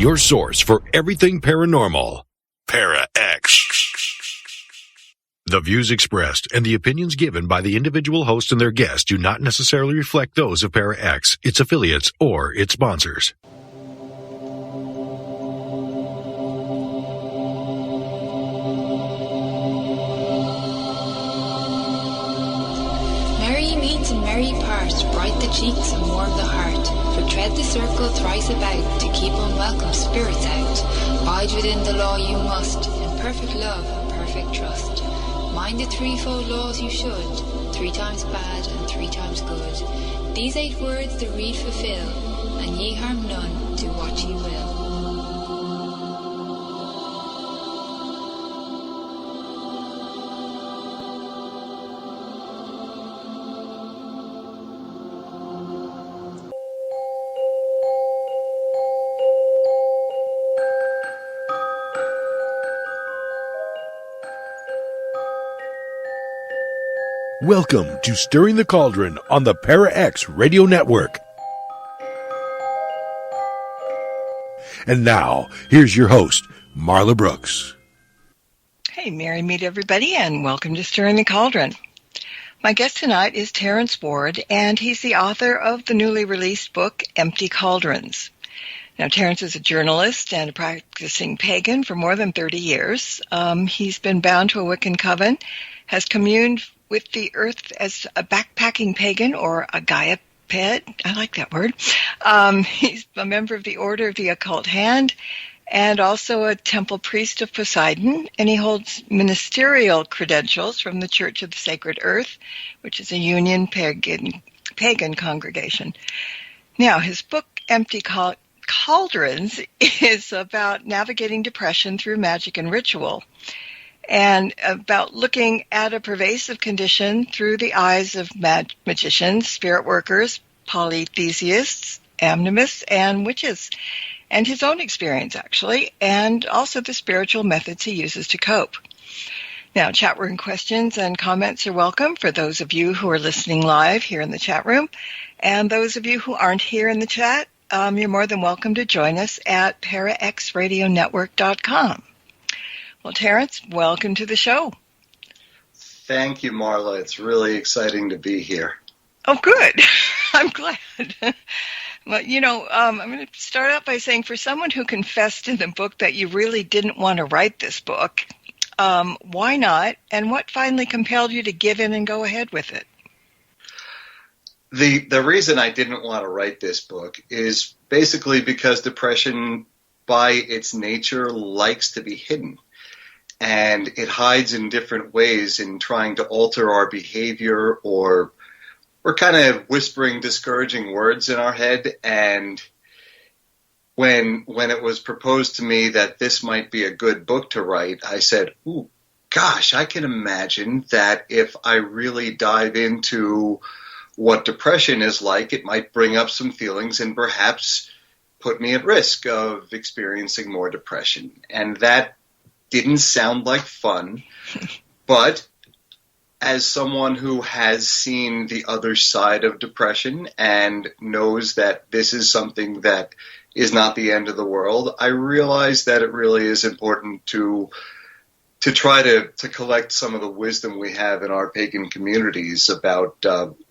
your source for everything paranormal. Para-X. The views expressed and the opinions given by the individual host and their guests do not necessarily reflect those of Para-X, its affiliates, or its sponsors. Merry meet and merry part, bright the cheeks and warm the heart. For tread the circle thrice about, to keep unwelcome spirits out. Bide within the law you must, in perfect love and perfect trust. Mind the threefold laws you should, 3 times bad and 3 times good. These 8 words the read fulfill, and ye harm none, do what ye will. Welcome to Stirring the Cauldron on the Para-X Radio Network. And now, here's your host, Marla Brooks. Hey, merry meet everybody, and welcome to Stirring the Cauldron. My guest tonight is Terence Ward, and he's the author of the newly released book, Empty Cauldrons. Now, Terence is a journalist and a practicing pagan for more than 30 years. He's been bound to a Wiccan coven, has communed with the earth as a backpacking pagan or a Gaia pet. I like that word. He's a member of the Order of the Occult Hand and also a temple priest of Poseidon, and he holds ministerial credentials from the Church of the Sacred Earth, which is a union pagan congregation. Now, his book, Empty Cauldrons, is about navigating depression through magic and ritual, and about looking at a pervasive condition through the eyes of magicians, spirit workers, polytheists, animists, and witches, and his own experience, actually, and also the spiritual methods he uses to cope. Now, chat room questions and comments are welcome for those of you who are listening live here in the chat room, and those of you who aren't here in the chat, you're more than welcome to join us at paraxradionetwork.com. Well, Terence, welcome to the show. Thank you, Marla. It's really exciting to be here. Oh, good. I'm glad. Well, I'm going to start out by saying, for someone who confessed in the book that you really didn't want to write this book, why not? And what finally compelled you to give in and go ahead with it? The reason I didn't want to write this book is basically because depression, by its nature, likes to be hidden. And it hides in different ways in trying to alter our behavior, or we're kind of whispering discouraging words in our head. And when it was proposed to me that this might be a good book to write, I said, ooh, gosh, I can imagine that if I really dive into what depression is like, it might bring up some feelings and perhaps put me at risk of experiencing more depression. And that didn't sound like fun, but as someone who has seen the other side of depression and knows that this is something that is not the end of the world, I realized that it really is important to try to collect some of the wisdom we have in our pagan communities about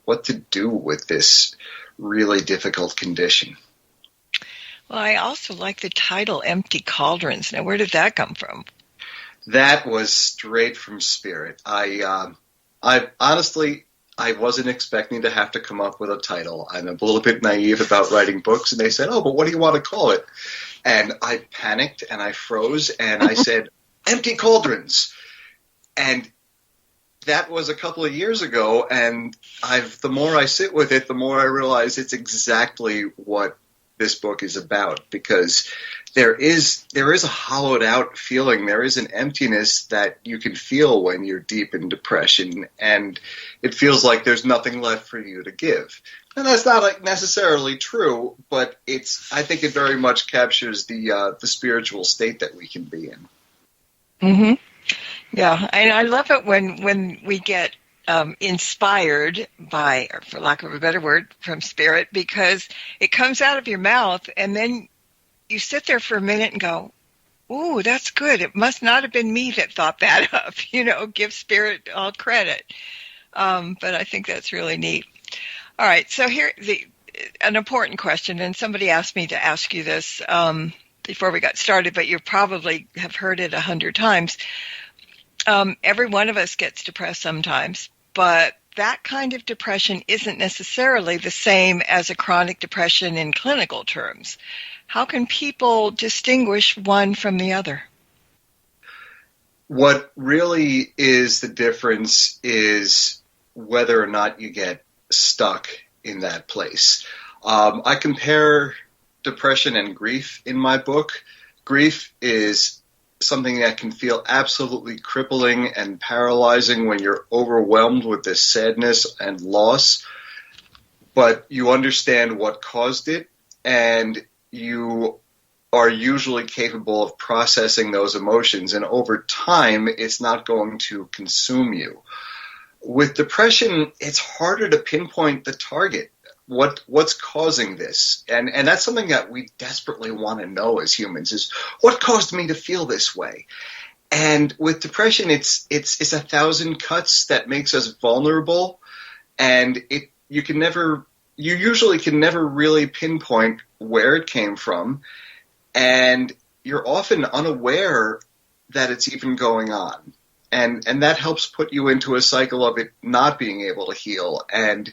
what to do with this really difficult condition. Well, I also like the title, Empty Cauldrons. Now, where did that come from? That was straight from Spirit. I honestly wasn't expecting to have to come up with a title. I'm a little bit naive about writing books, and they said, oh, but what do you want to call it? And I panicked, and I froze, and I said, Empty Cauldrons. And that was a couple of years ago, and the more I sit with it, the more I realize it's exactly what this book is about, because there is a hollowed out feeling. There is an emptiness that you can feel when you're deep in depression, and it feels like there's nothing left for you to give. And that's not necessarily true, but I think it very much captures the spiritual state that we can be in. Mm-hmm. Yeah, and I love it when we get inspired by, or for lack of a better word, from Spirit, because it comes out of your mouth, and then you sit there for a minute and go, ooh, that's good. It must not have been me that thought that up. Give Spirit all credit. But I think that's really neat. All right, so here an important question, and somebody asked me to ask you this before we got started, but you probably have heard it 100 times. Every one of us gets depressed sometimes, but that kind of depression isn't necessarily the same as a chronic depression in clinical terms. How can people distinguish one from the other? What really is the difference is whether or not you get stuck in that place. I compare depression and grief in my book. Grief is something that can feel absolutely crippling and paralyzing when you're overwhelmed with this sadness and loss, but you understand what caused it, and you are usually capable of processing those emotions, and over time, it's not going to consume you. With depression, it's harder to pinpoint the target. What's causing this? And that's something that we desperately want to know as humans is what caused me to feel this way? And with depression, it's 1,000 cuts that makes us vulnerable, and you usually can never really pinpoint where it came from, and you're often unaware that it's even going on. And that helps put you into a cycle of it not being able to heal. And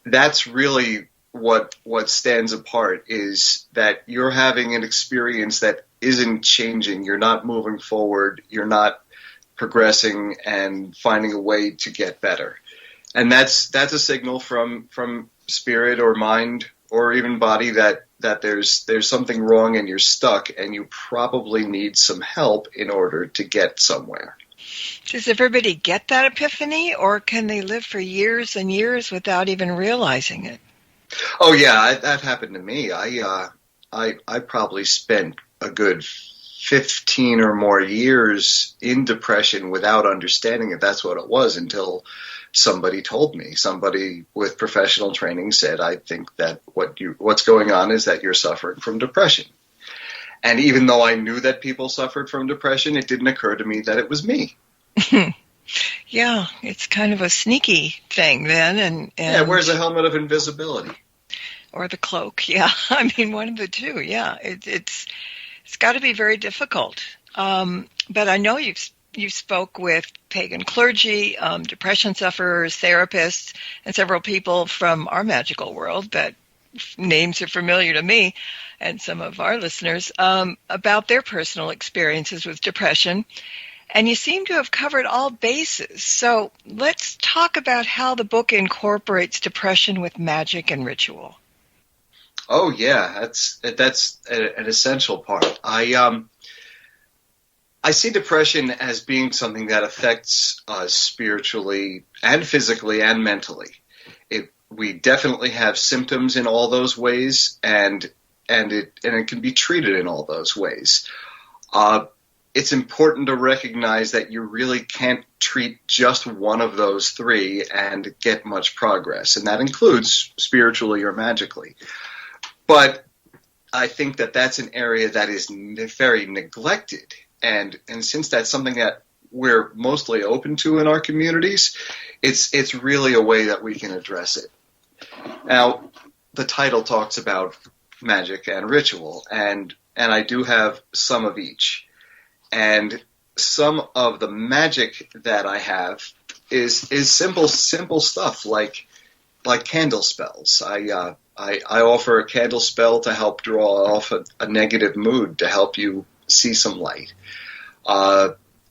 that's really what stands apart, is that you're having an experience that isn't changing. You're not moving forward. You're not progressing and finding a way to get better. And that's a signal from spirit or mind or even body that there's something wrong and you're stuck and you probably need some help in order to get somewhere. Does everybody get that epiphany, or can they live for years and years without even realizing it? Oh yeah, that happened to me. I probably spent a good 15 or more years in depression without understanding that that's what it was until somebody told me. Somebody with professional training said, I think that what's going on is that you're suffering from depression. And even though I knew that people suffered from depression, it didn't occur to me that it was me. Yeah, it's kind of a sneaky thing then. And yeah, where's the helmet of invisibility? Or the cloak, yeah. I mean, one of the two, yeah. It's got to be very difficult. But I know you spoke with pagan clergy, depression sufferers, therapists, and several people from our magical world that names are familiar to me and some of our listeners, about their personal experiences with depression. And you seem to have covered all bases. So let's talk about how the book incorporates depression with magic and ritual. Oh yeah, that's an essential part. I see depression as being something that affects us spiritually and physically and mentally. We definitely have symptoms in all those ways, and it can be treated in all those ways. It's important to recognize that you really can't treat just one of those three and get much progress, and that includes spiritually or magically. But I think that that's an area that is very neglected, and since that's something that we're mostly open to in our communities, it's really a way that we can address it. Now, the title talks about magic and ritual, and I do have some of each. And some of the magic that I have is simple stuff like candle spells. I offer a candle spell to help draw off a negative mood, to help you see some light.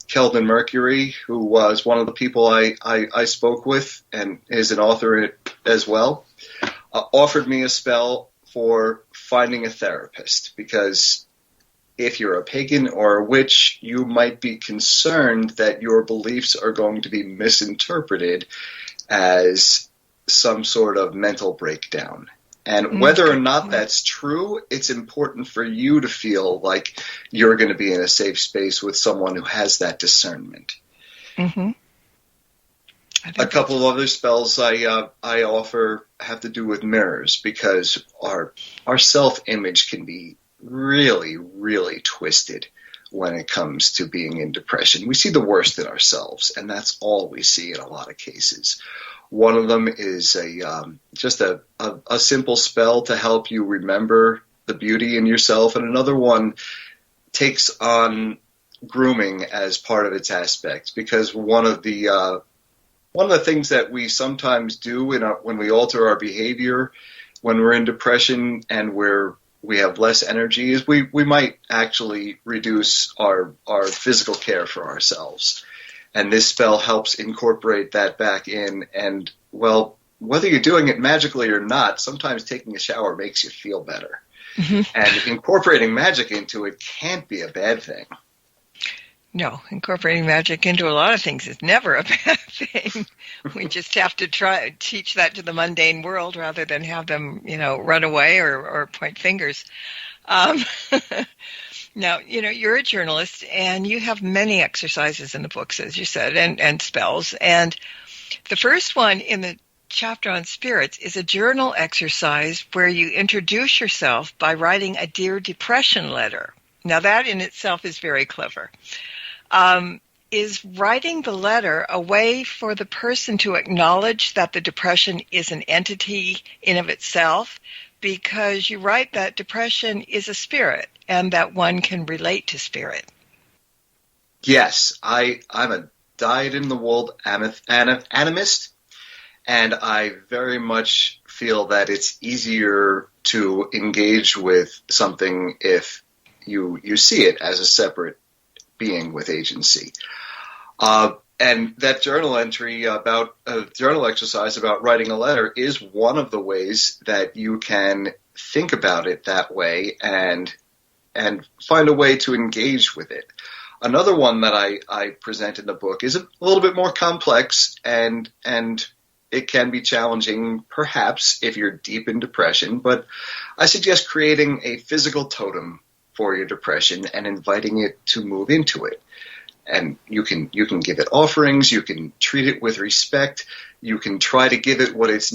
Kelvin Mercury, who was one of the people I spoke with and is an author as well, offered me a spell for finding a therapist, because if you're a pagan or a witch, you might be concerned that your beliefs are going to be misinterpreted as some sort of mental breakdown. And whether or not that's true, it's important for you to feel like you're going to be in a safe space with someone who has that discernment. Mm-hmm. A couple of other spells I offer have to do with mirrors, because our self-image can be really, really twisted when it comes to being in depression. We see the worst in ourselves, and that's all we see in a lot of cases. One of them is just a simple spell to help you remember the beauty in yourself, and another one takes on grooming as part of its aspects, because one of the things that we sometimes do when we alter our behavior when we're in depression and we have less energy is we might actually reduce our physical care for ourselves. And this spell helps incorporate that back in. And, well, whether you're doing it magically or not, sometimes taking a shower makes you feel better. Mm-hmm. And incorporating magic into it can't be a bad thing. No, incorporating magic into a lot of things is never a bad thing. We just have to teach that to the mundane world rather than have them, run away or point fingers. Now, you're a journalist and you have many exercises in the books, as you said, and spells. And the first one in the chapter on spirits is a journal exercise where you introduce yourself by writing a Dear Depression letter. Now, that in itself is very clever. Is writing the letter a way for the person to acknowledge that the depression is an entity in of itself? Because you write that depression is a spirit and that one can relate to spirit. Yes, I'm a dyed-in-the-wool animist, and I very much feel that it's easier to engage with something if you see it as a separate being with agency. And that journal entry about a journal exercise about writing a letter is one of the ways that you can think about it that way and find a way to engage with it. Another one that I present in the book is a little bit more complex and it can be challenging perhaps if you're deep in depression, but I suggest creating a physical totem for your depression and inviting it to move into it. And you can give it offerings, you can treat it with respect, you can try to give it what it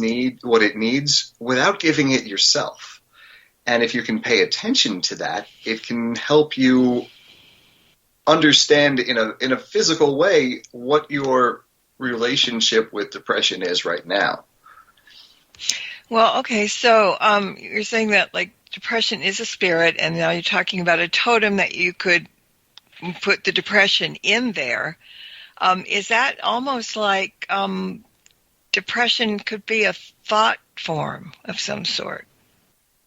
needs without giving it yourself. And if you can pay attention to that, it can help you understand in a physical way what your relationship with depression is right now. Well, okay, so you're saying that like depression is a spirit, and now you're talking about a totem that you could put the depression in there. Is that almost like depression could be a thought form of some sort?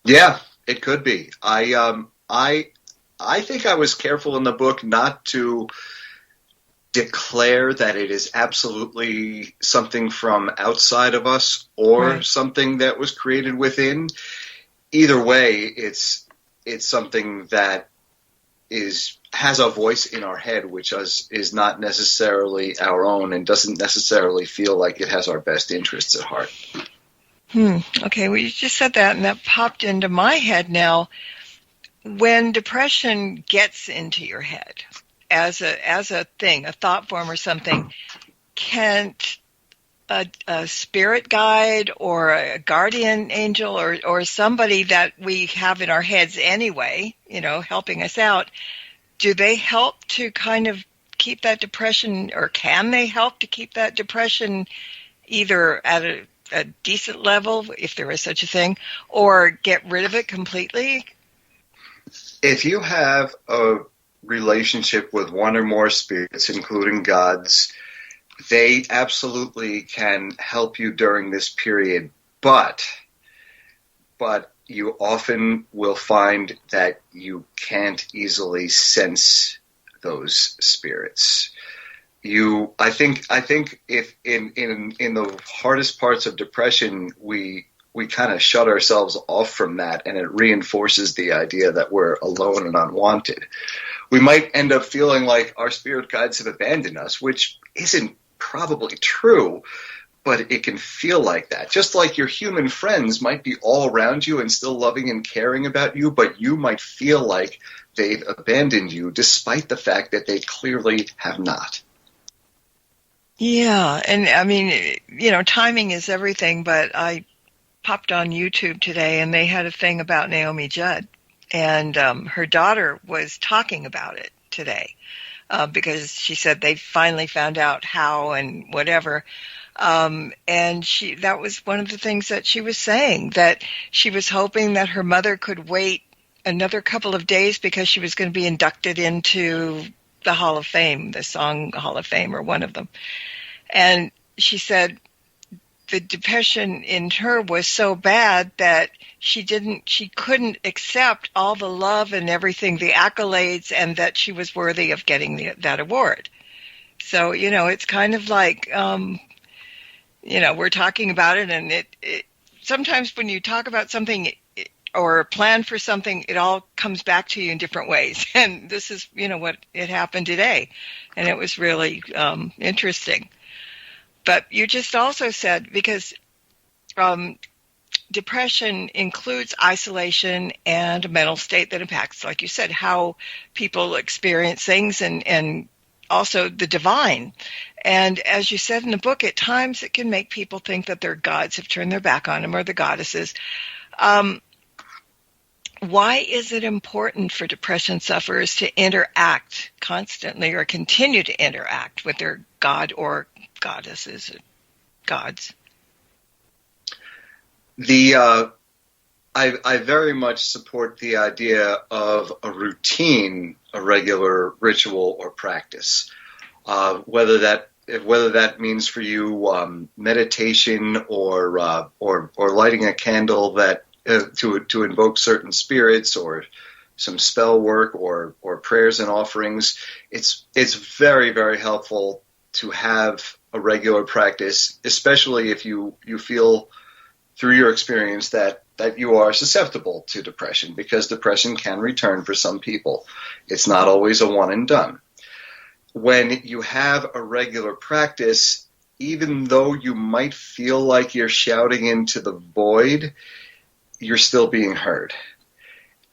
Yeah, it could be. I think I was careful in the book not to declare that it is absolutely something from outside of us or something that was created within. Either way, it's something that has a voice in our head, which is not necessarily our own and doesn't necessarily feel like it has our best interests at heart. Okay, well, you just said that, and that popped into my head now. When depression gets into your head as a thing, a thought form or something, can't a spirit guide or a guardian angel or somebody that we have in our heads anyway, helping us out, do they help to kind of keep that depression, or can they help to keep that depression either at a decent level, if there is such a thing, or get rid of it completely? If you have a relationship with one or more spirits, including gods, they absolutely can help you during this period, but you often will find that you can't easily sense those spirits. I think if in the hardest parts of depression, we kind of shut ourselves off from that, and it reinforces the idea that we're alone and unwanted. We might end up feeling like our spirit guides have abandoned us, which isn't probably true, but it can feel like that. Just like your human friends might be all around you and still loving and caring about you, but you might feel like they've abandoned you despite the fact that they clearly have not. Yeah, and I mean, timing is everything, but I popped on YouTube today and they had a thing about Naomi Judd. And her daughter was talking about it today because she said they finally found out how and whatever. And that was one of the things that she was saying, that she was hoping that her mother could wait another couple of days because she was going to be inducted into the Hall of Fame, the Song Hall of Fame, or one of them. And she said the depression in her was so bad that she couldn't accept all the love and everything, the accolades, and that she was worthy of getting that award. So, it's kind of like, we're talking about it, and it sometimes when you talk about something or plan for something, it all comes back to you in different ways. And this is, what it happened today. And it was really interesting. But you just also said, because depression includes isolation and a mental state that impacts, like you said, how people experience things and also the divine. And as you said in the book, at times it can make people think that their gods have turned their back on them, or the goddesses. Why is it important for depression sufferers to interact constantly or continue to interact with their god or goddesses, gods? I very much support the idea of a routine, a regular ritual or practice, whether that means for you meditation or lighting a candle that to invoke certain spirits, or some spell work, or prayers and offerings. It's very, very helpful to have a regular practice, especially if you feel through your experience that you are susceptible to depression, because depression can return for some people. It's not always a one and done. When you have a regular practice, even though you might feel like you're shouting into the void, you're still being heard.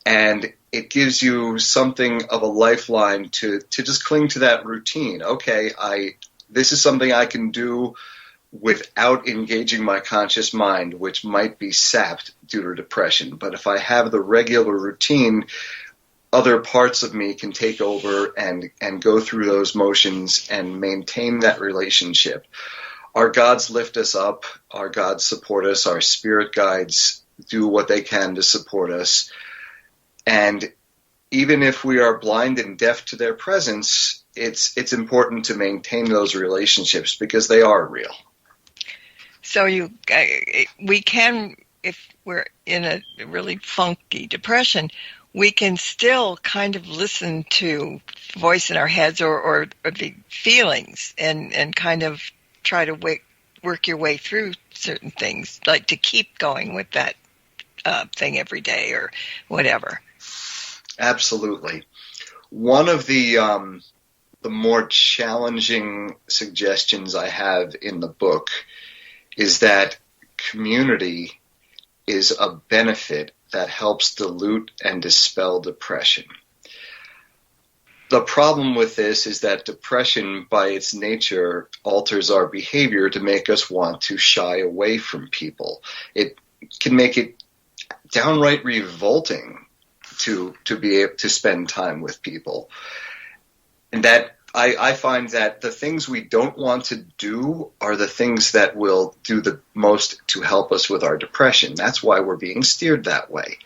And it gives you something of a lifeline to just cling to that routine. Okay, this is something I can do without engaging my conscious mind, which might be sapped due to depression. But if I have the regular routine, other parts of me can take over and go through those motions and maintain that relationship. Our gods lift us up. Our gods support us. Our spirit guides do what they can to support us. And even if we are blind and deaf to their presence, it's important to maintain those relationships, because they are real. So we can, if we're in a really funky depression, we can still kind of listen to the voice in our heads or the feelings and kind of try to work your way through certain things, like to keep going with that thing every day or whatever. Absolutely. One of the more challenging suggestions I have in the book is that community is a benefit that helps dilute and dispel depression. The problem with this is that depression, by its nature, alters our behavior to make us want to shy away from people. It can make it downright revolting to be able to spend time with people. And that I find that the things we don't want to do are the things that will do the most to help us with our depression. That's why we're being steered that way.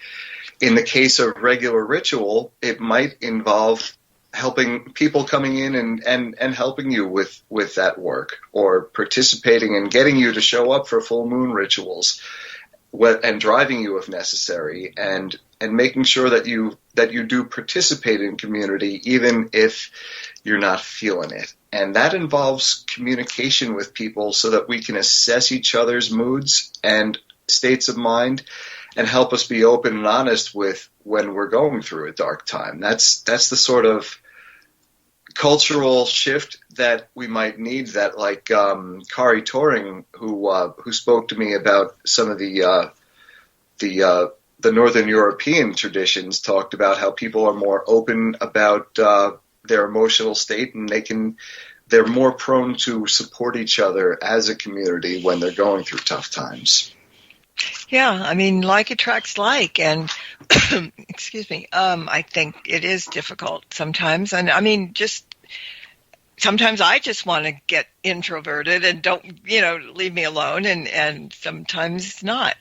In the case of regular ritual, it might involve helping people coming in and helping you with that work, or participating and getting you to show up for full moon rituals, and driving you if necessary, and making sure that you do participate in community even if you're not feeling it. And that involves communication with people so that we can assess each other's moods and states of mind and help us be open and honest with when we're going through a dark time. That's the sort of cultural shift that we might need, that like Kari Turing, who spoke to me about some of the Northern European traditions, talked about how people are more open about their emotional state, and they're more prone to support each other as a community when they're going through tough times. Yeah, I mean, like attracts like, and excuse me, I think it is difficult sometimes. And I mean, sometimes I just want to get introverted and don't, leave me alone, and sometimes not.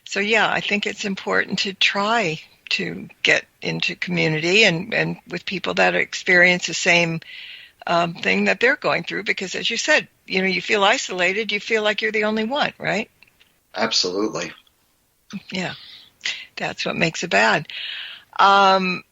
So yeah, I think it's important to try to get into community and with people that experience the same thing that they're going through, because as you said, you feel isolated, you feel like you're the only one, right? Absolutely. Yeah, that's what makes it bad. The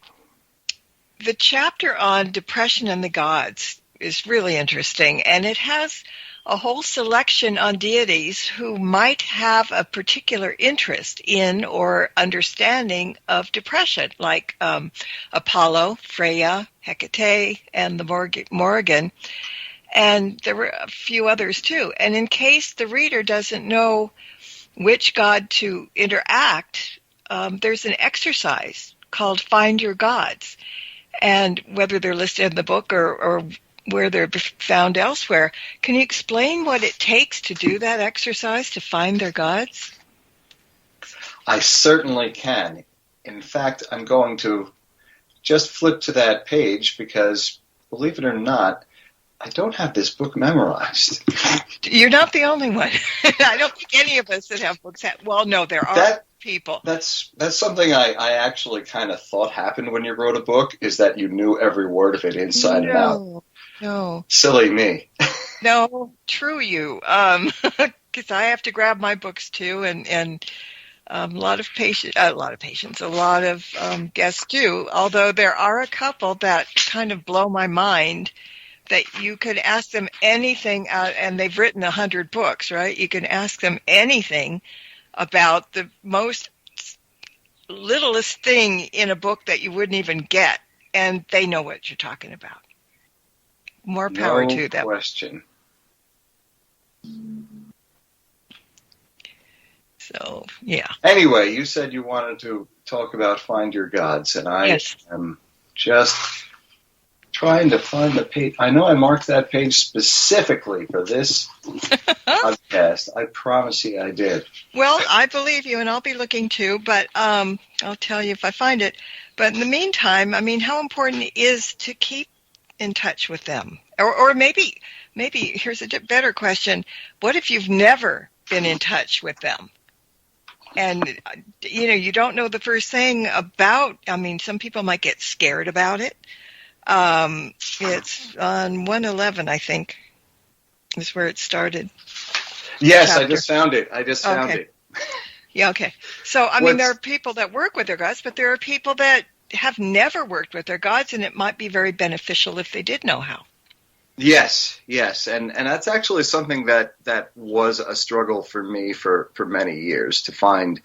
chapter on depression and the gods is really interesting, and it has a whole selection on deities who might have a particular interest in or understanding of depression, like Apollo, Freya, Hecate, and the Morrigan. And there were a few others too. And in case the reader doesn't know which god to interact, there's an exercise called Find Your Gods. And whether they're listed in the book or where they're found elsewhere, can you explain what it takes to do that exercise, to find their gods? I certainly can. In fact, I'm going to just flip to that page because, believe it or not, I don't have this book memorized. You're not the only one. I don't think any of us that have books well, no, there are people. That's something I actually kind of thought happened when you wrote a book, is that you knew every word of it inside and out. No. Silly me. No, true you. Because I have to grab my books too, and a lot of guests do. Although there are a couple that kind of blow my mind, that you could ask them anything, and they've written 100 books, right? You can ask them anything about the most littlest thing in a book that you wouldn't even get, and they know what you're talking about. More power to them. No question. So, yeah. Anyway, you said you wanted to talk about Find Your Gods, and I am just trying to find the page. I know I marked that page specifically for this podcast. I promise you I did. Well, I believe you, and I'll be looking too, but I'll tell you if I find it. But in the meantime, I mean, how important it is to keep in touch with them? Or maybe here's a better question. What if you've never been in touch with them? And, you don't know the first thing about, I mean, some people might get scared about it. It's on 111, I think, is where it started. Yes, chapter. I just found it. Found it. Yeah, okay. So, I mean, there are people that work with their gods, but there are people that have never worked with their gods, and it might be very beneficial if they did know how. Yes, and that's actually something that was a struggle for me for many years, to find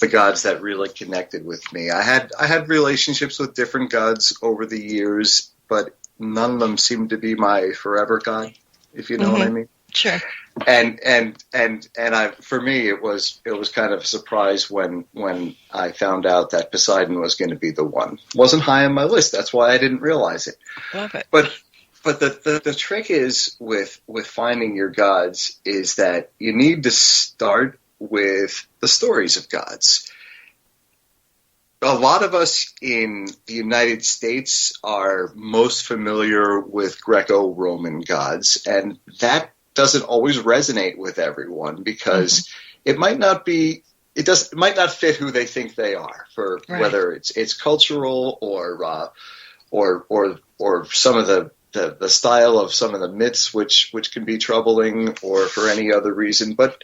the gods that really connected with me. I had relationships with different gods over the years, but none of them seemed to be my forever god, if you know what I mean. Sure. And for me, it was kind of a surprise when I found out that Poseidon was going to be the one. Wasn't high on my list. That's why I didn't realize it. Love it. But the trick is with finding your gods is that you need to start with the stories of gods. A lot of us in the United States are most familiar with Greco-Roman gods, and that doesn't always resonate with everyone because it might not fit who they think they are, for right. Whether it's cultural or some of the style of some of the myths, which can be troubling, or for any other reason. But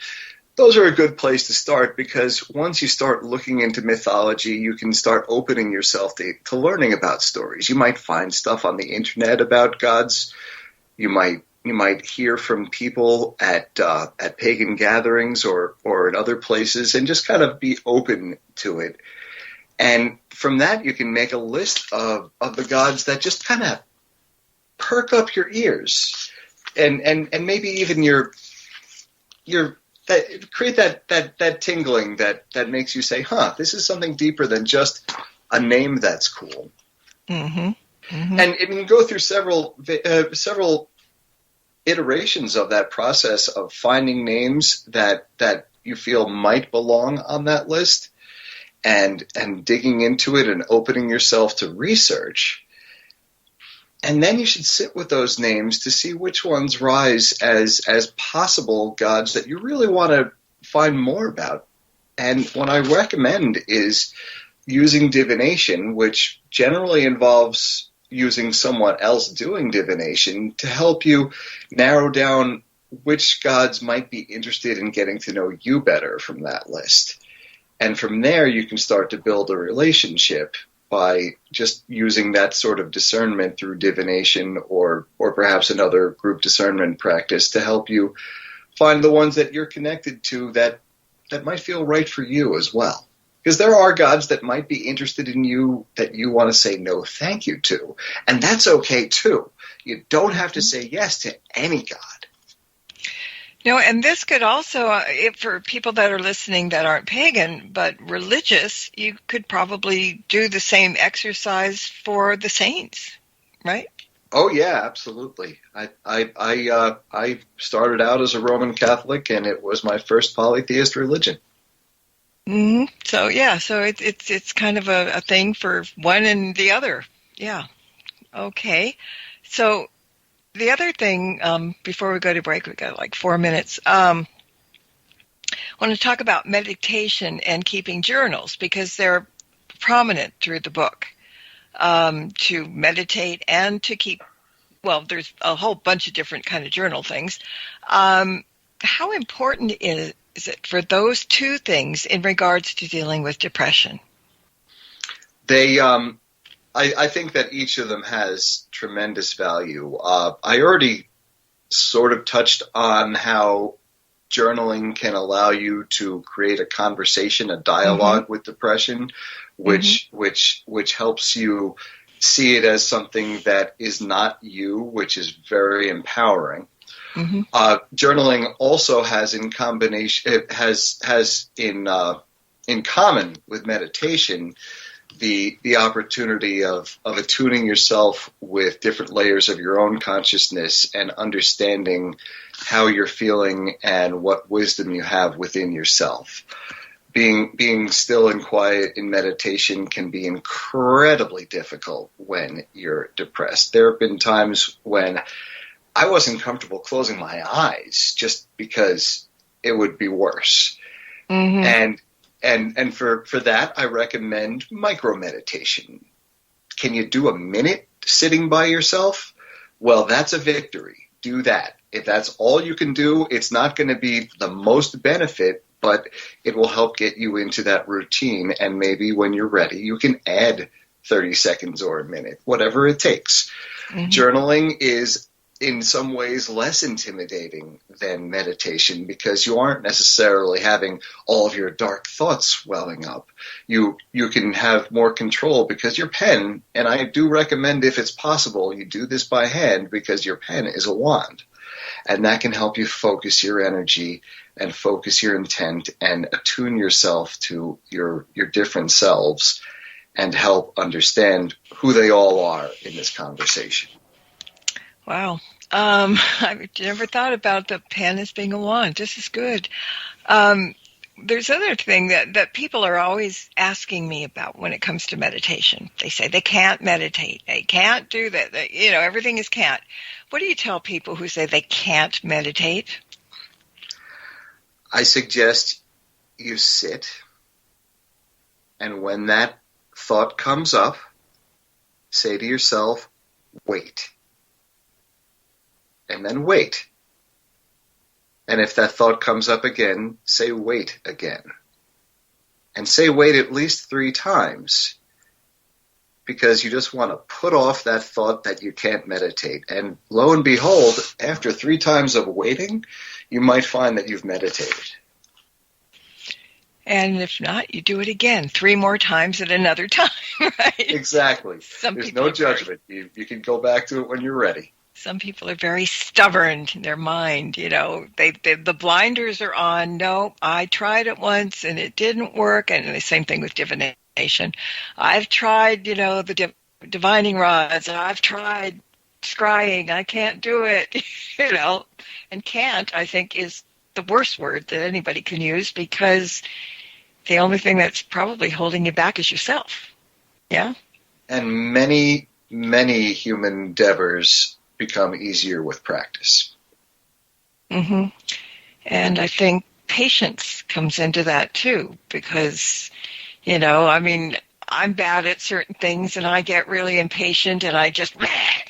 those are a good place to start, because once you start looking into mythology, you can start opening yourself to learning about stories. You might find stuff on the internet about gods. You might hear from people at pagan gatherings or in other places, and just kind of be open to it. And from that, you can make a list of the gods that just kind of perk up your ears, and maybe even create that tingling that makes you say, this is something deeper than just a name that's cool. And you can go through several iterations of that process of finding names that you feel might belong on that list, and digging into it and opening yourself to research. And then you should sit with those names to see which ones rise as possible gods that you really want to find more about. And what I recommend is using divination, which generally involves using someone else doing divination to help you narrow down which gods might be interested in getting to know you better from that list. And from there, you can start to build a relationship by just using that sort of discernment through divination or perhaps another group discernment practice to help you find the ones that you're connected to that might feel right for you as well. Because there are gods that might be interested in you that you want to say no thank you to. And that's okay too. You don't have to say yes to any god. No, and this could also, for people that are listening that aren't pagan but religious, you could probably do the same exercise for the saints, right? Oh yeah, absolutely. I started out as a Roman Catholic, and it was my first polytheist religion. Mm-hmm. So yeah, so it's kind of a thing for one and the other. Yeah. Okay. So the other thing, before we go to break, we've got like 4 minutes. I want to talk about meditation and keeping journals because they're prominent through the book. To meditate and to keep, well, there's a whole bunch of different kind of journal things. How important is it for those two things in regards to dealing with depression? I think that each of them has tremendous value. I already sort of touched on how journaling can allow you to create a conversation, a dialogue with depression, which helps you see it as something that is not you, which is very empowering. Journaling also has in combination, it has in common with meditation, the opportunity of attuning yourself with different layers of your own consciousness and understanding how you're feeling and what wisdom you have within yourself. Being still and quiet in meditation can be incredibly difficult when you're depressed. There have been times when I wasn't comfortable closing my eyes just because it would be worse. And for that, I recommend micro meditation. Can you do a minute sitting by yourself? Well, that's a victory. Do that. If that's all you can do, it's not going to be the most benefit, but it will help get you into that routine. And maybe when you're ready, you can add 30 seconds or a minute, whatever it takes. Journaling is in some ways less intimidating than meditation because you aren't necessarily having all of your dark thoughts welling up. You can have more control because your pen, and I do recommend if it's possible, you do this by hand because your pen is a wand. And that can help you focus your energy and focus your intent and attune yourself to your different selves and help understand who they all are in this conversation. Wow. I've never thought about the pen as being a wand. This is good. There's another thing that people are always asking me about when it comes to meditation. They say they can't meditate. They can't do that. Everything is can't. What do you tell people who say they can't meditate? I suggest you sit, and when that thought comes up, say to yourself, wait. And then wait. And if that thought comes up again, say wait again. And say wait at least 3 times. Because you just want to put off that thought that you can't meditate. And lo and behold, after 3 times of waiting, you might find that you've meditated. And if not, you do it again 3 more times at another time, right? Exactly. There's no judgment. You can go back to it when you're ready. Some people are very stubborn in their mind, the blinders are on. No, I tried it once and it didn't work. And the same thing with divination. I've tried, the divining rods. I've tried scrying. I can't do it, and can't, I think, is the worst word that anybody can use, because the only thing that's probably holding you back is yourself. Yeah? And many, many human endeavors become easier with practice. Mm-hmm. And I think patience comes into that too, because, I'm bad at certain things and I get really impatient and I just,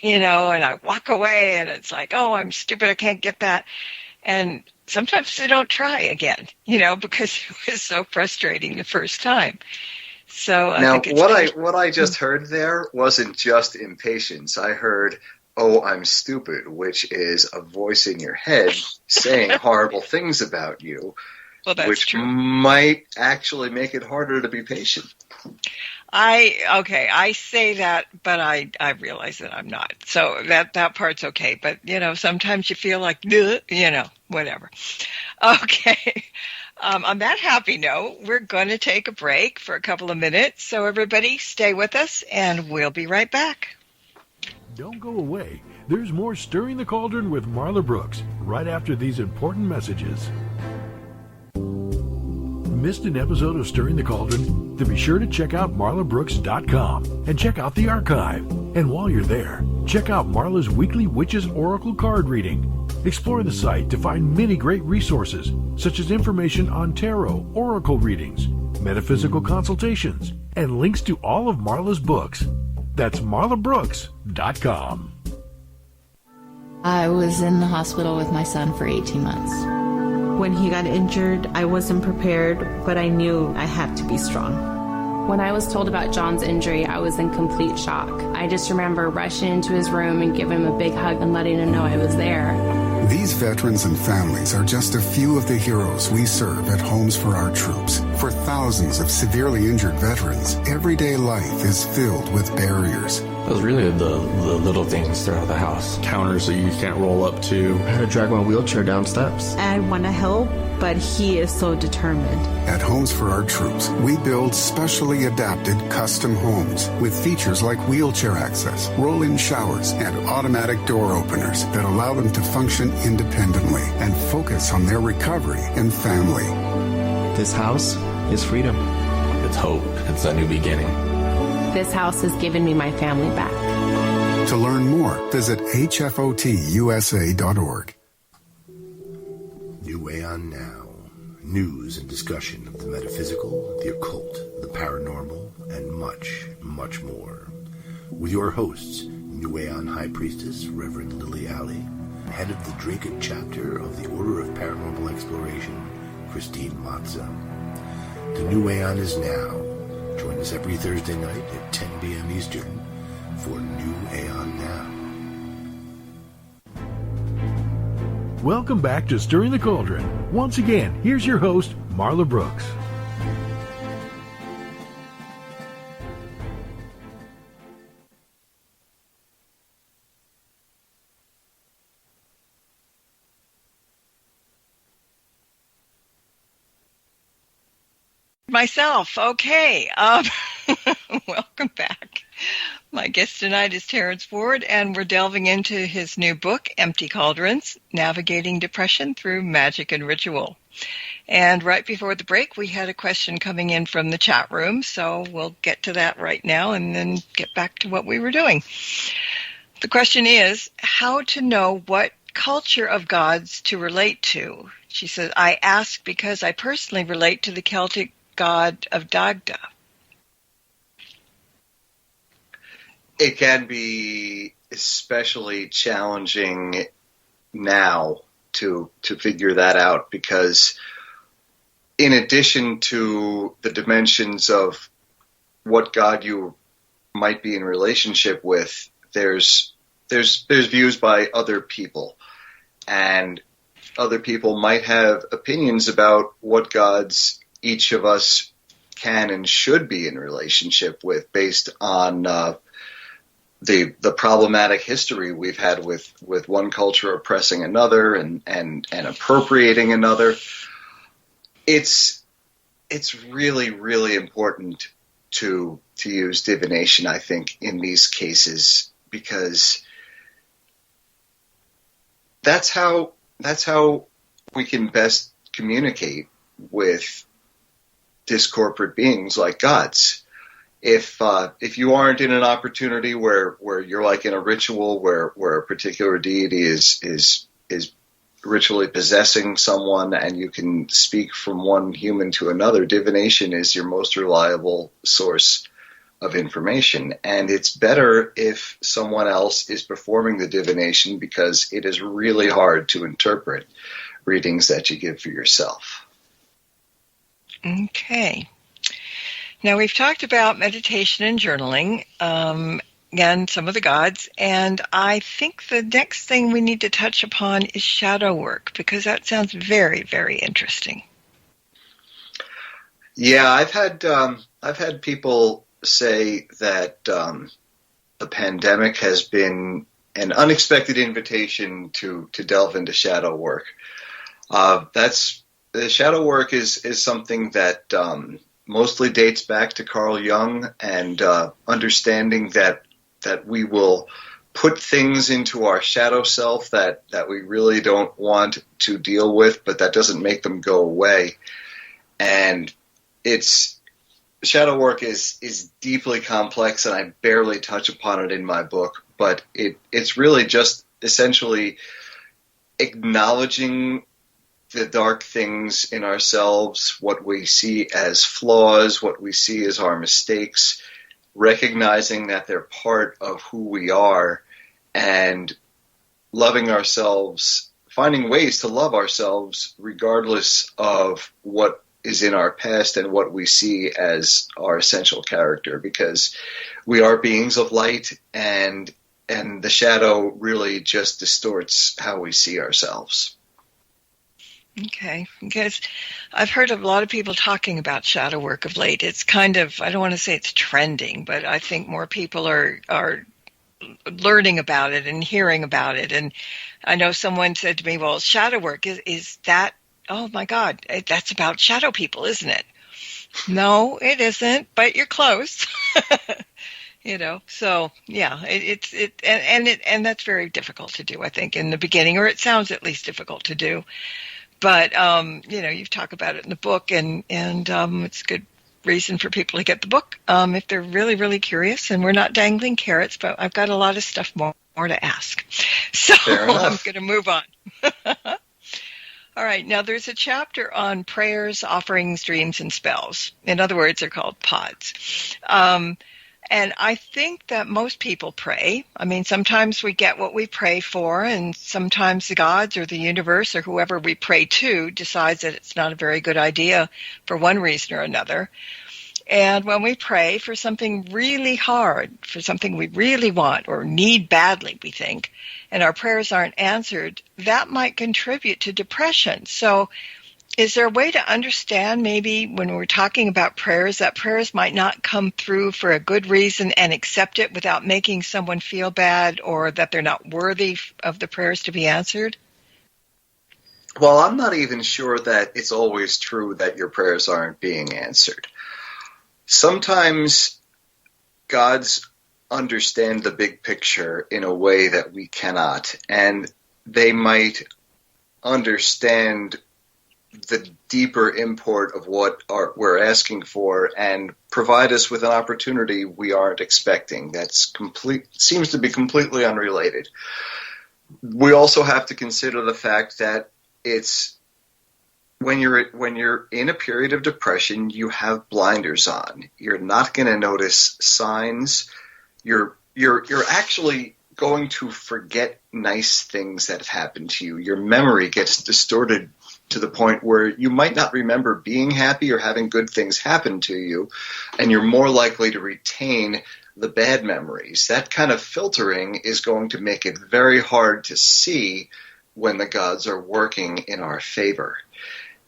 and I walk away and it's like, oh, I'm stupid, I can't get that. And sometimes I don't try again, because it was so frustrating the first time. So I think it's what I just heard there wasn't just impatience. I heard, oh, I'm stupid, which is a voice in your head saying horrible things about you, well, that's which true. might actually make it harder to be patient. I say that, but I realize that I'm not. So that part's okay. But, sometimes you feel like, whatever. Okay. On that happy note, we're going to take a break for a couple of minutes. So everybody stay with us and we'll be right back. Don't go away. There's more Stirring the Cauldron with Marla Brooks right after these important messages. Missed an episode of Stirring the Cauldron? Then be sure to check out marlabrooks.com and check out the archive. And while you're there, check out Marla's weekly Witches Oracle card reading. Explore the site to find many great resources, such as information on tarot, oracle readings, metaphysical consultations, and links to all of Marla's books. That's marlabrooks.com. I was in the hospital with my son for 18 months. When he got injured, I wasn't prepared, but I knew I had to be strong. When I was told about John's injury, I was in complete shock. I just remember rushing into his room and giving him a big hug and letting him know I was there. These veterans and families are just a few of the heroes we serve at Homes for Our Troops. For thousands of severely injured veterans, everyday life is filled with barriers. It was really the little things throughout the house. Counters that you can't roll up to. I had to drag my wheelchair down steps. I want to help, but he is so determined. At Homes for Our Troops, we build specially adapted custom homes with features like wheelchair access, roll-in showers, and automatic door openers that allow them to function independently and focus on their recovery and family. This house is freedom. It's hope. It's a new beginning. This house has given me my family back. To learn more, visit hfotusa.org. New Aeon Now. News and discussion of the metaphysical, the occult, the paranormal, and much, much more. With your hosts, New Aeon High Priestess, Reverend Lily Alley, head of the Draken chapter of the Order of Paranormal Exploration, Christine Matza. The New Aeon is now. Join us every Thursday night at 10 p.m. Eastern for New Aeon Now. Welcome back to Stirring the Cauldron. Once again, here's your host, Marla Brooks. Myself. Okay. Welcome back. My guest tonight is Terence Ward, and we're delving into his new book, Empty Cauldrons, Navigating Depression Through Magic and Ritual. And right before the break, we had a question coming in from the chat room, so we'll get to that right now and then get back to what we were doing. The question is, how to know what culture of gods to relate to? She says, I ask because I personally relate to the Celtic god of Dagda. It can be especially challenging now to figure that out, because in addition to the dimensions of what God you might be in relationship with, there's views by other people, and other people might have opinions about what gods each of us can and should be in relationship with, based on the problematic history we've had with one culture oppressing another and appropriating another. It's really, really important to use divination, I think, in these cases, because that's how we can best communicate with discorporate beings like gods. If you aren't in an opportunity where you're like in a ritual where a particular deity is ritually possessing someone and you can speak from one human to another, divination is your most reliable source of information. And it's better if someone else is performing the divination because it is really hard to interpret readings that you give for yourself. Okay. Now, we've talked about meditation and journaling, again, some of the gods, and I think the next thing we need to touch upon is shadow work, because that sounds very, very interesting. Yeah, I've had people say that the pandemic has been an unexpected invitation to delve into shadow work. The shadow work is something that mostly dates back to Carl Jung and understanding that we will put things into our shadow self that we really don't want to deal with, but that doesn't make them go away. And shadow work is deeply complex, and I barely touch upon it in my book, but it's really just essentially acknowledging the dark things in ourselves, what we see as flaws, what we see as our mistakes, recognizing that they're part of who we are, and loving ourselves, finding ways to love ourselves regardless of what is in our past and what we see as our essential character, because we are beings of light, and the shadow really just distorts how we see ourselves. Okay, because I've heard of a lot of people talking about shadow work of late. It's kind of, I don't want to say it's trending, but I think more people are learning about it and hearing about it. And I know someone said to me, well, shadow work, is that, oh my God, that's about shadow people, isn't it? No, it isn't, but you're close. So yeah, and that's very difficult to do, I think, in the beginning, or it sounds at least difficult to do. But, you talk about it in the book, and it's a good reason for people to get the book if they're really, really curious. And we're not dangling carrots, but I've got a lot of stuff more to ask. So I'm going to move on. All right. Now, there's a chapter on prayers, offerings, dreams, and spells. In other words, they're called pods. And I think that most people pray. I mean, sometimes we get what we pray for, and sometimes the gods or the universe or whoever we pray to decides that it's not a very good idea for one reason or another. And when we pray for something really hard, for something we really want or need badly, we think, and our prayers aren't answered, that might contribute to depression. So is there a way to understand maybe when we're talking about prayers that prayers might not come through for a good reason and accept it without making someone feel bad, or that they're not worthy of the prayers to be answered? Well, I'm not even sure that it's always true that your prayers aren't being answered. Sometimes gods understand the big picture in a way that we cannot, and they might understand the deeper import of what we're asking for and provide us with an opportunity we aren't expecting. Seems to be completely unrelated. We also have to consider the fact that it's when you're in a period of depression, you have blinders on. You're not going to notice signs. You're actually going to forget nice things that have happened to you. Your memory gets distorted to the point where you might not remember being happy or having good things happen to you, and you're more likely to retain the bad memories. That kind of filtering is going to make it very hard to see when the gods are working in our favor.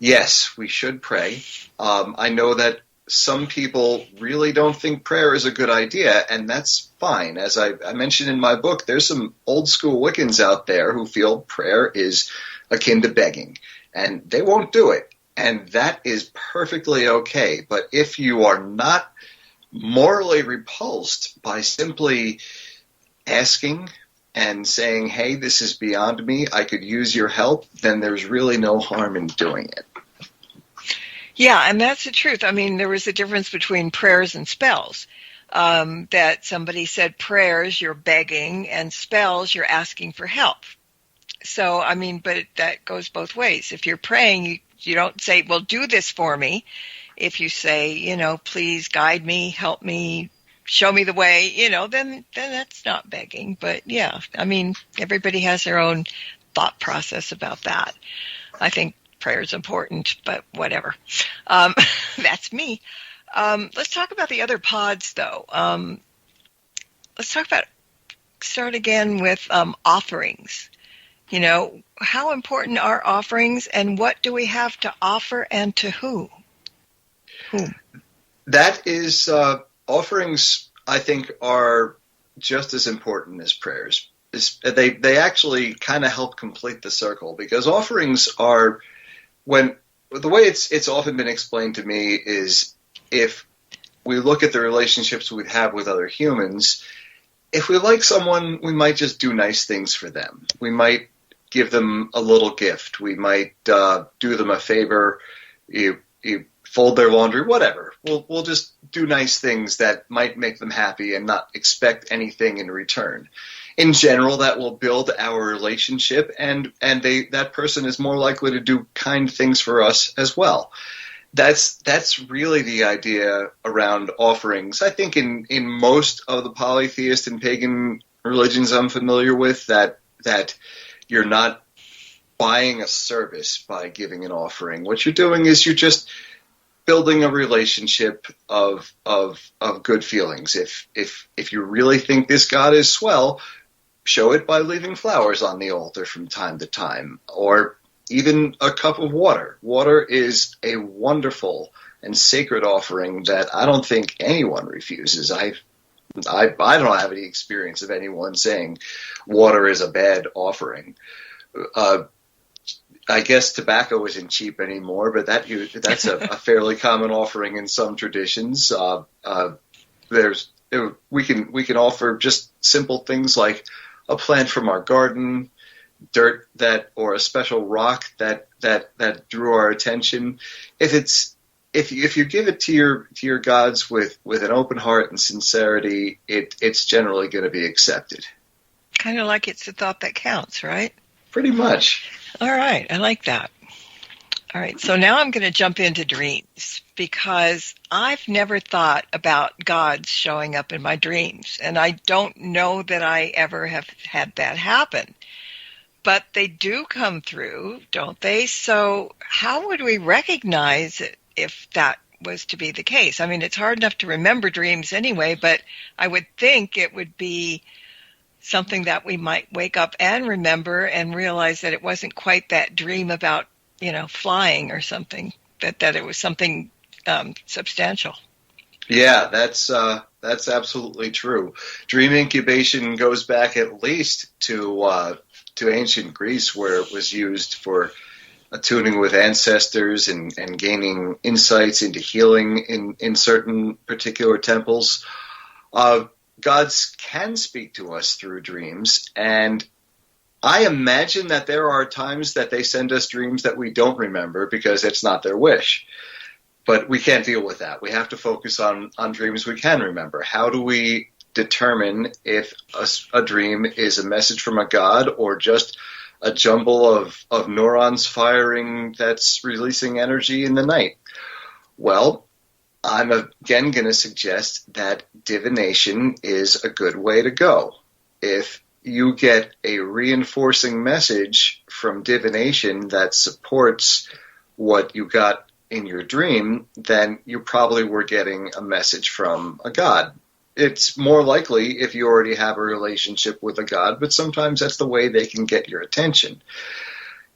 Yes, we should pray. I know that some people really don't think prayer is a good idea, and that's fine. As I mentioned in my book, there's some old school Wiccans out there who feel prayer is akin to begging, and they won't do it. And that is perfectly okay. But if you are not morally repulsed by simply asking and saying, hey, this is beyond me, I could use your help, then there's really no harm in doing it. Yeah, and that's the truth. I mean, there was a difference between prayers and spells. That somebody said prayers, you're begging, and spells, you're asking for help. So, I mean, but that goes both ways. If you're praying, you don't say, well, do this for me. If you say, please guide me, help me, show me the way, then that's not begging. But yeah, I mean, everybody has their own thought process about that. I think prayer is important, but whatever. That's me. Let's talk about the other pods, though. Start again with offerings. How important are offerings, and what do we have to offer, and to who? That is, offerings, I think, are just as important as prayers. They actually kind of help complete the circle, because offerings are, the way it's often been explained to me is, if we look at the relationships we have with other humans, if we like someone, we might just do nice things for them. We might give them a little gift. We might do them a favor. You fold their laundry, whatever. We'll just do nice things that might make them happy and not expect anything in return. In general, that will build our relationship, and that person is more likely to do kind things for us as well. That's really the idea around offerings. I think in most of the polytheist and pagan religions I'm familiar with, that you're not buying a service by giving an offering. What you're doing is you're just building a relationship of good feelings. If you really think this God is swell, show it by leaving flowers on the altar from time to time, or even a cup of water. Water is a wonderful and sacred offering that I don't think anyone refuses. I don't have any experience of anyone saying water is a bad offering. I guess tobacco isn't cheap anymore, but that's a fairly common offering in some traditions. We can offer just simple things like a plant from our garden, dirt or a special rock that drew our attention. If you give it to your gods with an open heart and sincerity, it's generally going to be accepted. Kind of like it's the thought that counts, right? Pretty much. All right, I like that. All right, so now I'm going to jump into dreams, because I've never thought about gods showing up in my dreams, and I don't know that I ever have had that happen. But they do come through, don't they? So how would we recognize it if that was to be the case? I mean, it's hard enough to remember dreams anyway, but I would think it would be something that we might wake up and remember and realize that it wasn't quite that dream about, flying or something, that it was something substantial. Yeah, that's absolutely true. Dream incubation goes back at least to ancient Greece, where it was used for attuning with ancestors and gaining insights into healing in certain particular temples. Gods can speak to us through dreams, and I imagine that there are times that they send us dreams that we don't remember because it's not their wish. But we can't deal with that. We have to focus on dreams we can remember. How do we determine if a dream is a message from a god or just a jumble of neurons firing that's releasing energy in the night? Well, I'm again going to suggest that divination is a good way to go. If you get a reinforcing message from divination that supports what you got in your dream, then you probably were getting a message from a god. It's more likely if you already have a relationship with a god, but sometimes that's the way they can get your attention.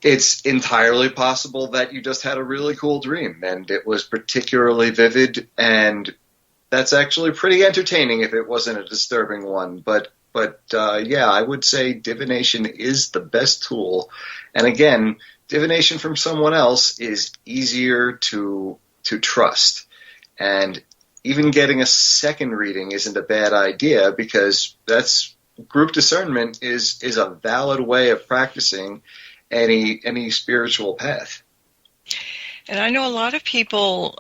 It's entirely possible that you just had a really cool dream and it was particularly vivid, and that's actually pretty entertaining if it wasn't a disturbing one. But yeah, I would say divination is the best tool. And again, divination from someone else is easier to trust. And even getting a second reading isn't a bad idea, because that's group discernment is a valid way of practicing any spiritual path. And I know a lot of people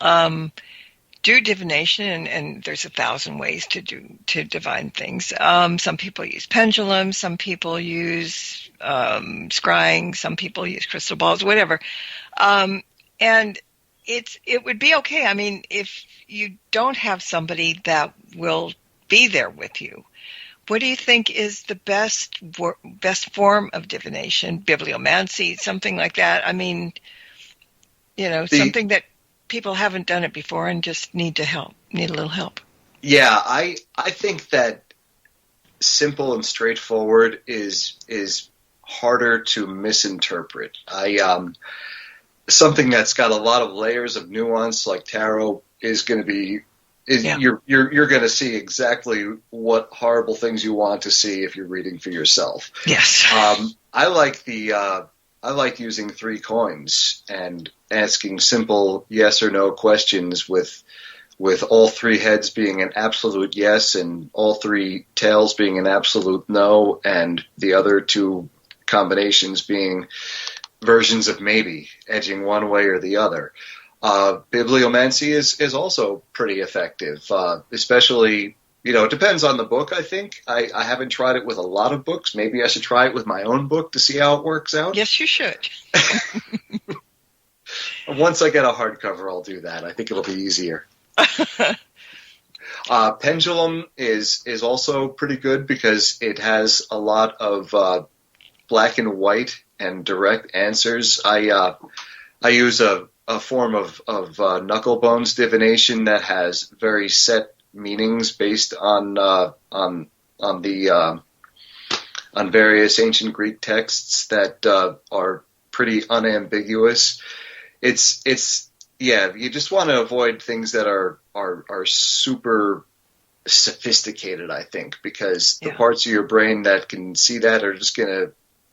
do divination, and there's 1,000 ways to divine things. Some people use pendulums, some people use scrying, some people use crystal balls, whatever. And it would be okay. I mean, if you don't have somebody that will be there with you, what do you think is the best form of divination? Bibliomancy, something like that? I mean, something that people haven't done it before and just need a little help. Yeah, I think that simple and straightforward is harder to misinterpret. Something that's got a lot of layers of nuance, like tarot, is going to be you're going to see exactly what horrible things you want to see if you're reading for yourself. Yes. I like using 3 coins and asking simple yes or no questions with all 3 heads being an absolute yes and all 3 tails being an absolute no, and the other 2 combinations being versions of maybe, edging one way or the other. Bibliomancy is also pretty effective, especially, it depends on the book, I think. I haven't tried it with a lot of books. Maybe I should try it with my own book to see how it works out. Yes, you should. Once I get a hardcover, I'll do that. I think it'll be easier. Pendulum is also pretty good because it has a lot of black and white and direct answers. I use a form of knucklebones divination that has very set meanings based on various ancient Greek texts that are pretty unambiguous. You just want to avoid things that are super sophisticated, I think, because the parts of your brain that can see that are just going to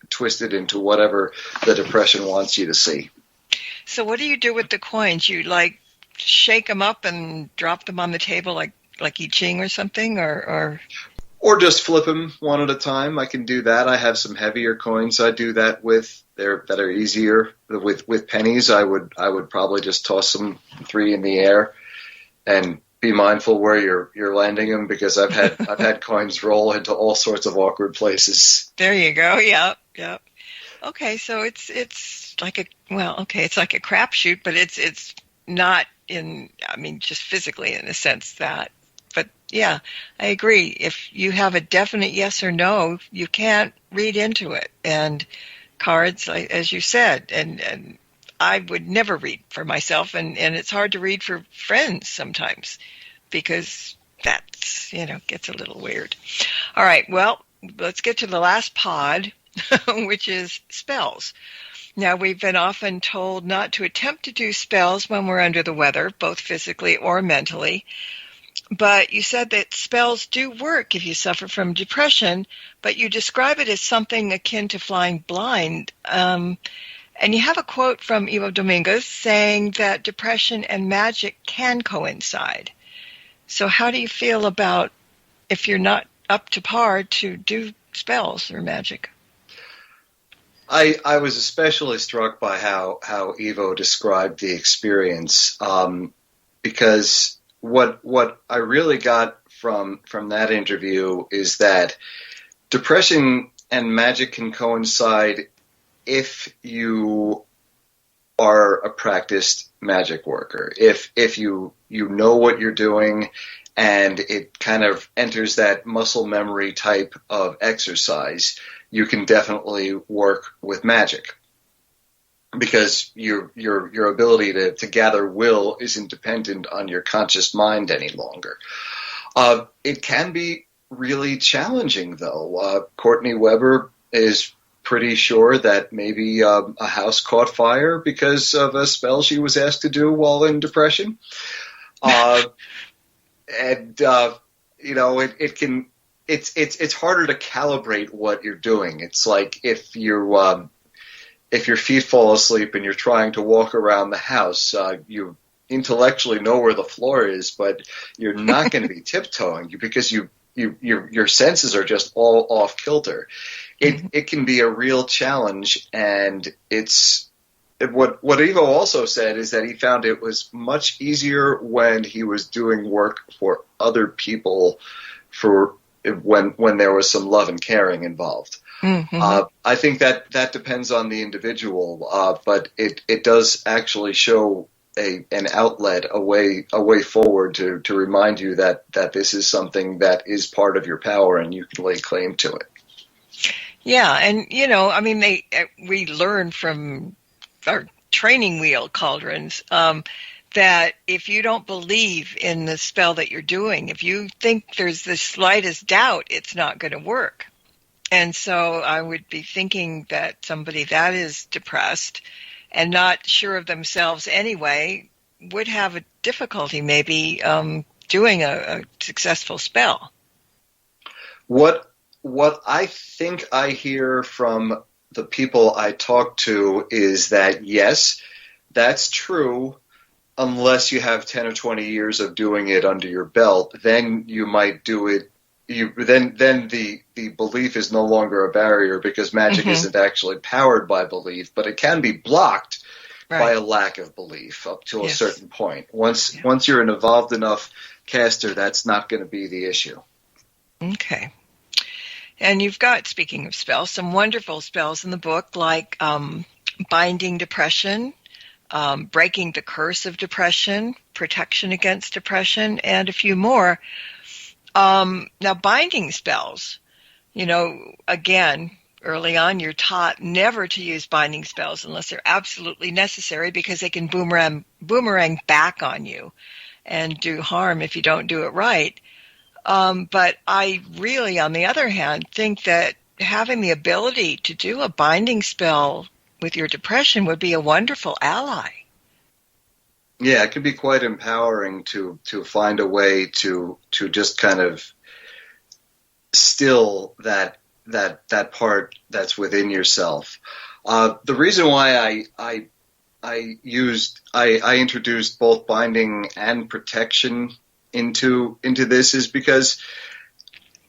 twist it into whatever the depression wants you to see. So what do you do with the coins? You shake them up and drop them on the table like I Ching or something, or just flip them one at a time. I can do that. I have some heavier coins I do that with. That are easier. With pennies, I would probably just toss them 3 in the air and be mindful where you're landing them, because I've had coins roll into all sorts of awkward places. There you go. Yep. Okay, so it's like a crapshoot, but it's not just physically in the sense that. But yeah, I agree. If you have a definite yes or no, you can't read into it. And cards, as you said, and I would never read for myself, and it's hard to read for friends sometimes because that's, gets a little weird. All right, well, let's get to the last pod, which is spells. Now, we've been often told not to attempt to do spells when we're under the weather, both physically or mentally. But you said that spells do work if you suffer from depression, but you describe it as something akin to flying blind. And you have a quote from Ivo Dominguez saying that depression and magic can coincide. So how do you feel about if you're not up to par to do spells or magic? I was especially struck by how Ivo described the experience, because what I really got from that interview is that depression and magic can coincide if you are a practiced magic worker. If you know what you're doing and it kind of enters that muscle memory type of exercise, you can definitely work with magic, because your ability to gather will isn't dependent on your conscious mind any longer. It can be really challenging, though. Courtney Weber is pretty sure that maybe a house caught fire because of a spell she was asked to do while in depression. It's harder to calibrate what you're doing. It's like if your feet fall asleep and you're trying to walk around the house, you intellectually know where the floor is, but you're not going to be tiptoeing because you your senses are just all off kilter. It can be a real challenge, and what Ivo also said is that he found it was much easier when he was doing work for other people, for when there was some love and caring involved. Mm-hmm. I think that depends on the individual, but it does actually show an outlet, a way forward to remind you that this is something that is part of your power and you can lay claim to it. Yeah, and we learn from our training wheel cauldrons that if you don't believe in the spell that you're doing, if you think there's the slightest doubt, it's not going to work. And so I would be thinking that somebody that is depressed and not sure of themselves anyway would have a difficulty maybe doing a successful spell. What I think I hear from the people I talk to is that, yes, that's true, unless you have 10 or 20 years of doing it under your belt. Then you might do it. Then the belief is no longer a barrier, because magic isn't actually powered by belief, but it can be blocked by a lack of belief up to a certain point. Once you're an evolved enough caster, that's not going to be the issue. Okay. And you've got, speaking of spells, some wonderful spells in the book, like binding depression, breaking the curse of depression, protection against depression, and a few more. Now, binding spells, again, early on you're taught never to use binding spells unless they're absolutely necessary, because they can boomerang back on you and do harm if you don't do it right. But I really, on the other hand, think that having the ability to do a binding spell with your depression would be a wonderful ally. Yeah, it can be quite empowering to find a way to just kind of still that part that's within yourself. The reason why I introduced both binding and protection into this is because,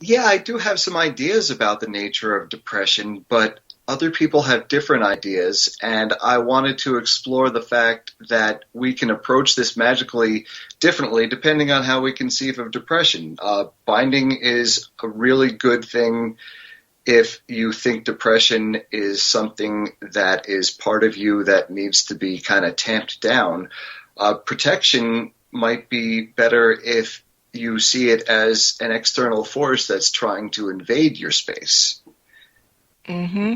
yeah, I do have some ideas about the nature of depression, but other people have different ideas, and I wanted to explore the fact that we can approach this magically differently depending on how we conceive of depression. Binding is a really good thing if you think depression is something that is part of you that needs to be kind of tamped down. Protection might be better if you see it as an external force that's trying to invade your space. Mm-hmm.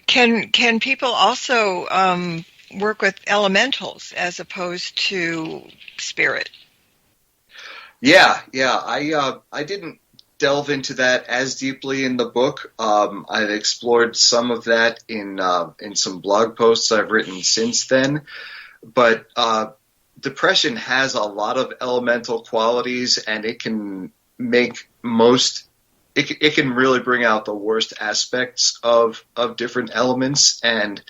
Can people also work with elementals as opposed to spirit? Yeah. I didn't delve into that as deeply in the book. I've explored some of that in some blog posts I've written since then. But depression has a lot of elemental qualities, and it can make it can really bring out the worst aspects of different elements, and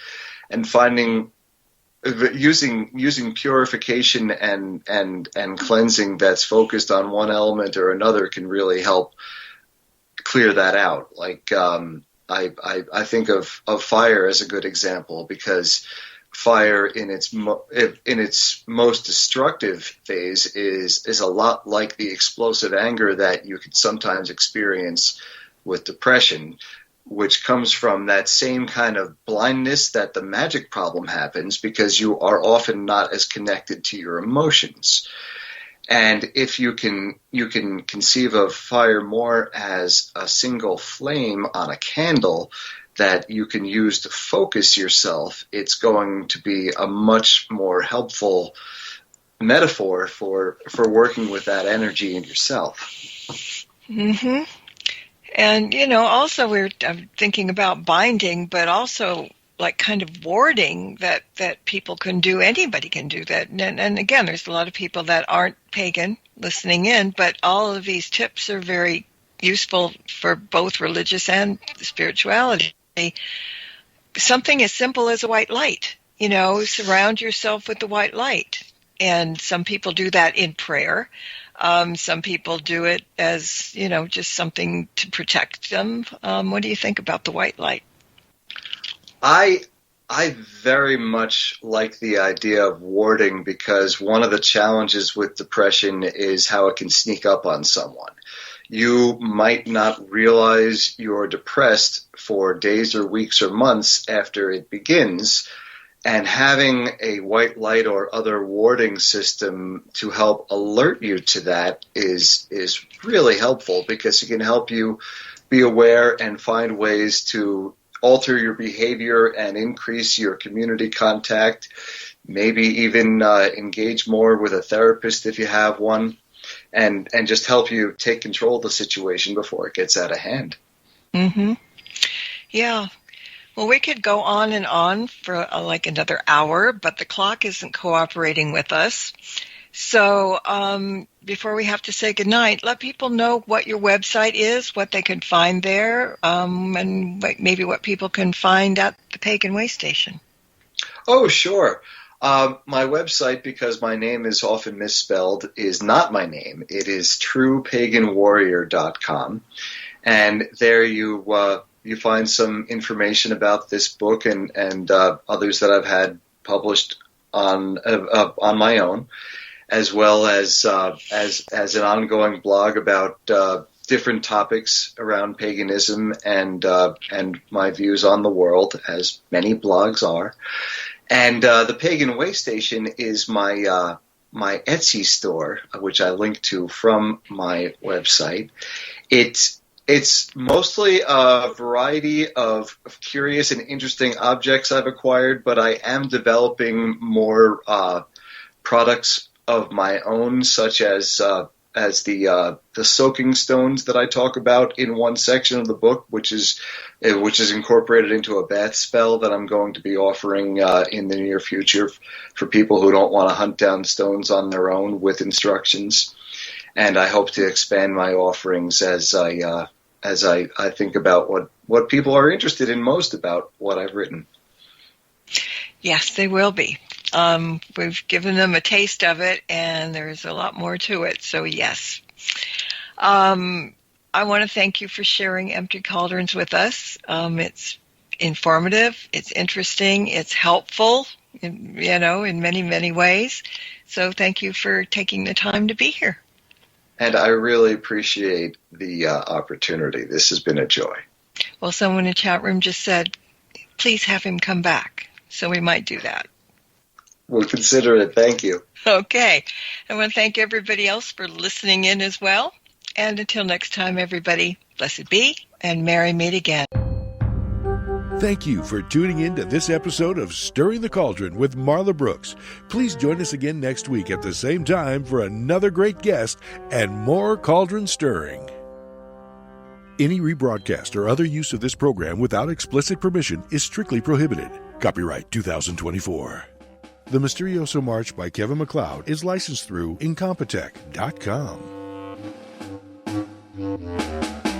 finding using purification and cleansing that's focused on one element or another can really help clear that out. Like I think of fire as a good example, because fire in its most destructive phase is a lot like the explosive anger that you can sometimes experience with depression, which comes from that same kind of blindness that the magic problem happens, because you are often not as connected to your emotions. And if you can conceive of fire more as a single flame on a candle that you can use to focus yourself, it's going to be a much more helpful metaphor for working with that energy in yourself. Mm-hmm. And, also I'm thinking about binding, but also like kind of warding that people can do. Anybody can do that. And again, there's a lot of people that aren't pagan listening in, but all of these tips are very useful for both religious and spirituality. Something as simple as a white light, surround yourself with the white light. And some people do that in prayer. Some people do it as, just something to protect them. What do you think about the white light? I very much like the idea of warding, because one of the challenges with depression is how it can sneak up on someone. You might not realize you're depressed for days or weeks or months after it begins, and having a white light or other warding system to help alert you to that is really helpful, because it can help you be aware and find ways to alter your behavior and increase your community contact, maybe even engage more with a therapist if you have one, and just help you take control of the situation before it gets out of hand. Mm-hmm. Yeah. Well, we could go on and on for like another hour, but the clock isn't cooperating with us. So before we have to say goodnight, let people know what your website is, what they can find there, and maybe what people can find at the Pagan Way Station. Oh, sure. My website, because my name is often misspelled, is not my name. It is truepaganwarrior.com. And there you find some information about this book and others that I've had published on my own, as well as an ongoing blog about different topics around paganism and my views on the world, as many blogs are. And the Pagan Way Station is my Etsy store, which I link to from my website. It's mostly a variety of curious and interesting objects I've acquired, but I am developing more products of my own, such as the soaking stones that I talk about in one section of the book, which is incorporated into a bath spell that I'm going to be offering in the near future for people who don't want to hunt down stones on their own, with instructions. And I hope to expand my offerings as I think about what people are interested in most about what I've written. Yes, they will be. We've given them a taste of it, and there's a lot more to it. So yes. I want to thank you for sharing Empty Cauldrons with us. It's informative, it's interesting, it's helpful, in many, many ways. So thank you for taking the time to be here. And I really appreciate the opportunity. This has been a joy. Well, someone in the chat room just said, please have him come back. So we might do that. We'll consider it. Thank you. Okay. I want to thank everybody else for listening in as well. And until next time, everybody, blessed be, and merry meet again. Thank you for tuning in to this episode of Stirring the Cauldron with Marla Brooks. Please join us again next week at the same time for another great guest and more cauldron stirring. Any rebroadcast or other use of this program without explicit permission is strictly prohibited. Copyright 2024. The Mysterioso March by Kevin MacLeod is licensed through Incompetech.com.